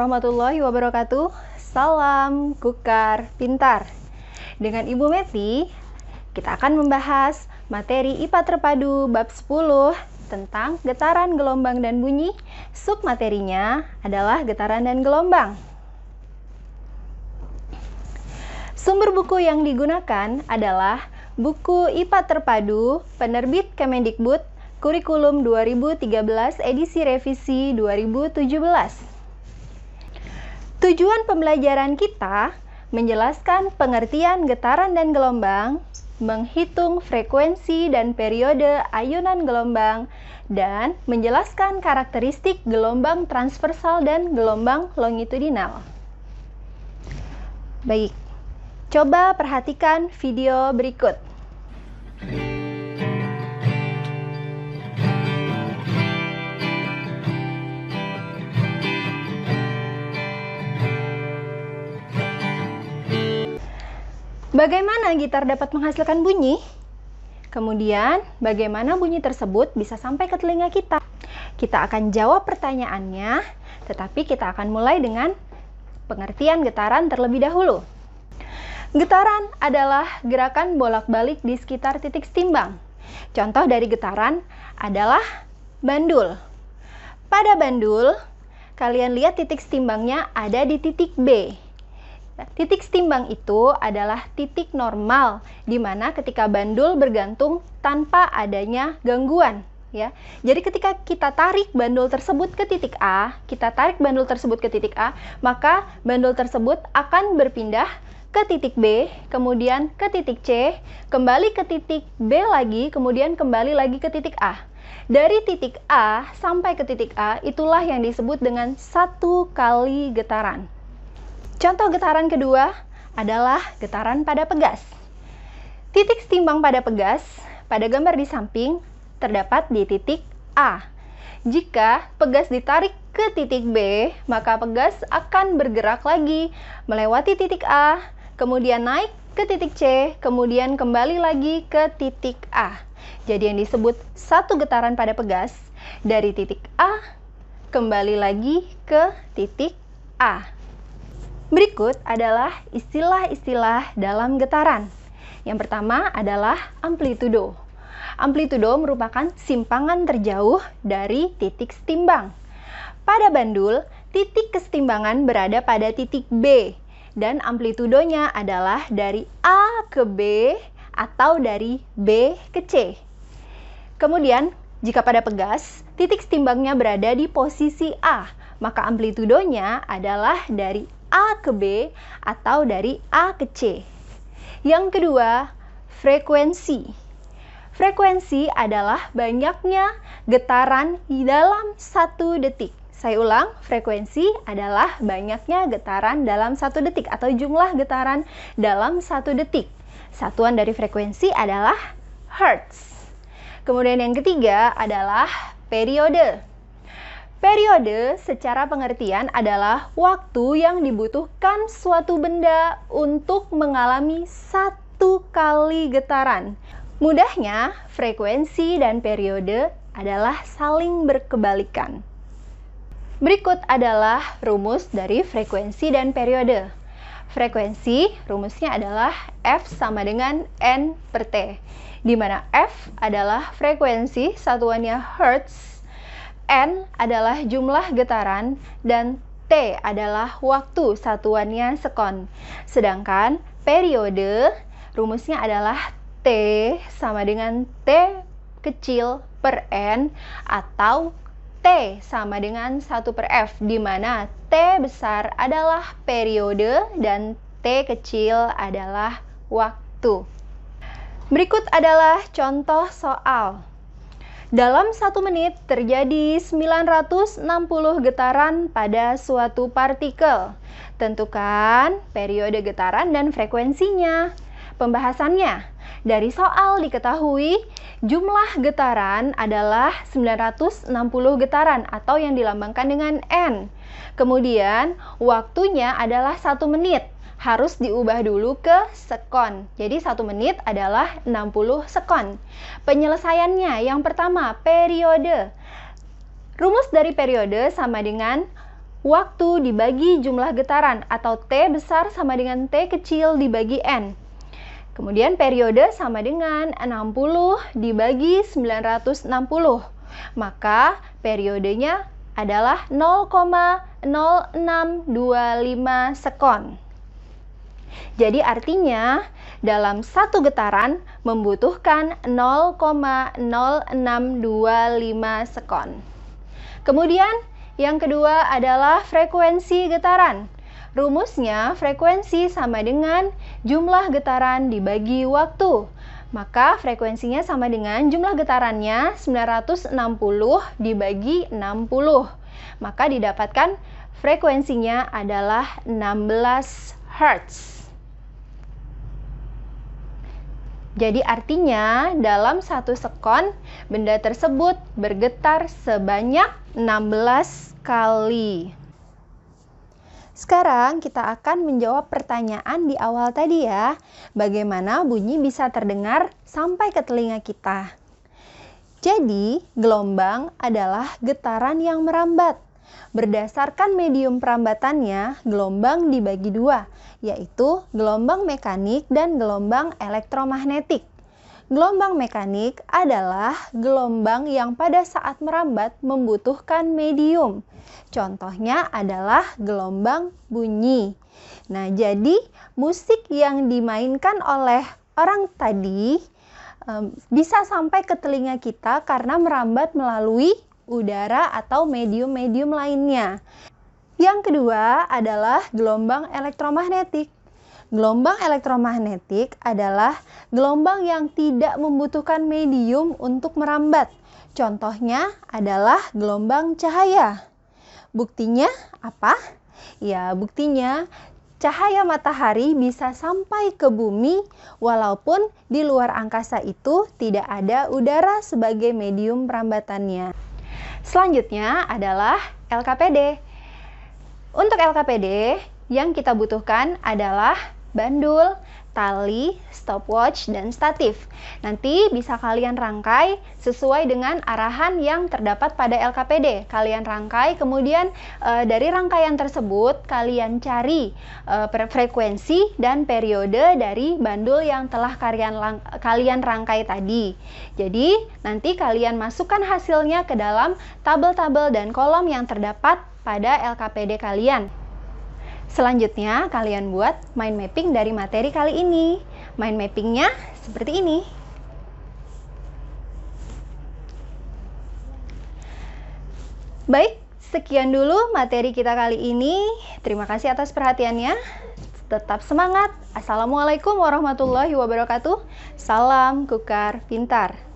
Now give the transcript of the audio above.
warahmatullahi wabarakatuh. Salam Kukar Pintar. Dengan Ibu Meti, kita akan membahas materi IPA Terpadu bab 10 tentang getaran, gelombang, dan bunyi. Submaterinya adalah getaran dan gelombang. Sumber buku yang digunakan adalah buku IPA Terpadu penerbit Kemendikbud Kurikulum 2013 edisi revisi 2017. Tujuan pembelajaran kita menjelaskan pengertian getaran dan gelombang, menghitung frekuensi dan periode ayunan gelombang, dan menjelaskan karakteristik gelombang transversal dan gelombang longitudinal. Baik, coba perhatikan video berikut. Bagaimana gitar dapat menghasilkan bunyi? Kemudian, bagaimana bunyi tersebut bisa sampai ke telinga kita? Kita akan jawab pertanyaannya, tetapi kita akan mulai dengan pengertian getaran terlebih dahulu. Getaran adalah gerakan bolak-balik di sekitar titik setimbang. Contoh dari getaran adalah bandul. Pada bandul, kalian lihat titik setimbangnya ada di titik B. Titik setimbang itu adalah titik normal, di mana ketika bandul bergantung tanpa adanya gangguan. Ya. Jadi ketika kita tarik bandul tersebut ke titik A, maka bandul tersebut akan berpindah ke titik B, kemudian ke titik C, kembali ke titik B lagi, kemudian kembali lagi ke titik A. Dari titik A sampai ke titik A, itulah yang disebut dengan satu kali getaran. Contoh getaran kedua adalah getaran pada pegas. Titik setimbang pada pegas pada gambar di samping terdapat di titik A. Jika pegas ditarik ke titik B, maka pegas akan bergerak lagi melewati titik A, kemudian naik ke titik C, kemudian kembali lagi ke titik A. Jadi yang disebut satu getaran pada pegas dari titik A kembali lagi ke titik A. Berikut adalah istilah-istilah dalam getaran. Yang pertama adalah amplitudo. Amplitudo merupakan simpangan terjauh dari titik setimbang. Pada bandul, titik kesetimbangan berada pada titik B, dan amplitudonya adalah dari A ke B atau dari B ke C. Kemudian, jika pada pegas, titik setimbangnya berada di posisi A, maka amplitudonya adalah dari A ke B atau dari A ke C. Yang kedua, frekuensi. Frekuensi adalah banyaknya getaran di dalam satu detik. Saya ulang, frekuensi adalah banyaknya getaran dalam satu detik atau jumlah getaran dalam satu detik. Satuan dari frekuensi adalah hertz. Kemudian yang ketiga adalah periode. Periode secara pengertian adalah waktu yang dibutuhkan suatu benda untuk mengalami satu kali getaran. Mudahnya, frekuensi dan periode adalah saling berkebalikan. Berikut adalah rumus dari frekuensi dan periode. Frekuensi, rumusnya adalah F sama dengan N per T, di mana F adalah frekuensi, satuannya hertz, N adalah jumlah getaran, dan T adalah waktu, satuannya sekon. Sedangkan periode, rumusnya adalah T sama dengan T kecil per N atau T sama dengan 1 per F, di mana T besar adalah periode dan T kecil adalah waktu. Berikut adalah contoh soal. Dalam 1 menit terjadi 960 getaran pada suatu partikel. Tentukan periode getaran dan frekuensinya. Pembahasannya, dari soal diketahui jumlah getaran adalah 960 getaran atau yang dilambangkan dengan N. Kemudian waktunya adalah 1 menit. Harus diubah dulu ke sekon. Jadi 1 menit adalah 60 sekon. Penyelesaiannya yang pertama, periode. Rumus dari periode sama dengan waktu dibagi jumlah getaran, atau T besar sama dengan T kecil dibagi N. Kemudian periode sama dengan 60 dibagi 960. Maka periodenya adalah 0,0625 sekon. Jadi artinya dalam satu getaran membutuhkan 0,0625 sekon. Kemudian yang kedua adalah frekuensi getaran. Rumusnya frekuensi sama dengan jumlah getaran dibagi waktu. Maka frekuensinya sama dengan jumlah getarannya 960 dibagi 60. Maka didapatkan frekuensinya adalah 16 Hz. Jadi artinya dalam satu sekon benda tersebut bergetar sebanyak 16 kali. Sekarang kita akan menjawab pertanyaan di awal tadi ya. Bagaimana bunyi bisa terdengar sampai ke telinga kita? Jadi gelombang adalah getaran yang merambat. Berdasarkan medium perambatannya, gelombang dibagi dua, yaitu gelombang mekanik dan gelombang elektromagnetik. Gelombang mekanik adalah gelombang yang pada saat merambat membutuhkan medium. Contohnya adalah gelombang bunyi. Nah, jadi musik yang dimainkan oleh orang tadi bisa sampai ke telinga kita karena merambat melalui udara atau medium-medium lainnya. Yang kedua adalah gelombang elektromagnetik. Gelombang elektromagnetik adalah gelombang yang tidak membutuhkan medium untuk merambat. Contohnya adalah gelombang cahaya. Buktinya apa? Ya, buktinya cahaya matahari bisa sampai ke bumi walaupun di luar angkasa itu tidak ada udara sebagai medium perambatannya. Selanjutnya adalah LKPD. Untuk LKPD, yang kita butuhkan adalah bandul, tali, stopwatch, dan statif. Nanti bisa kalian rangkai sesuai dengan arahan yang terdapat pada LKPD. Kalian rangkai, kemudian dari rangkaian tersebut kalian cari frekuensi dan periode dari bandul yang telah kalian rangkai tadi. Jadi nanti kalian masukkan hasilnya ke dalam tabel-tabel dan kolom yang terdapat pada LKPD kalian. Selanjutnya, kalian buat mind mapping dari materi kali ini. Mind mappingnya seperti ini. Baik, sekian dulu materi kita kali ini. Terima kasih atas perhatiannya. Tetap semangat. Assalamualaikum warahmatullahi wabarakatuh. Salam Kukar Pintar.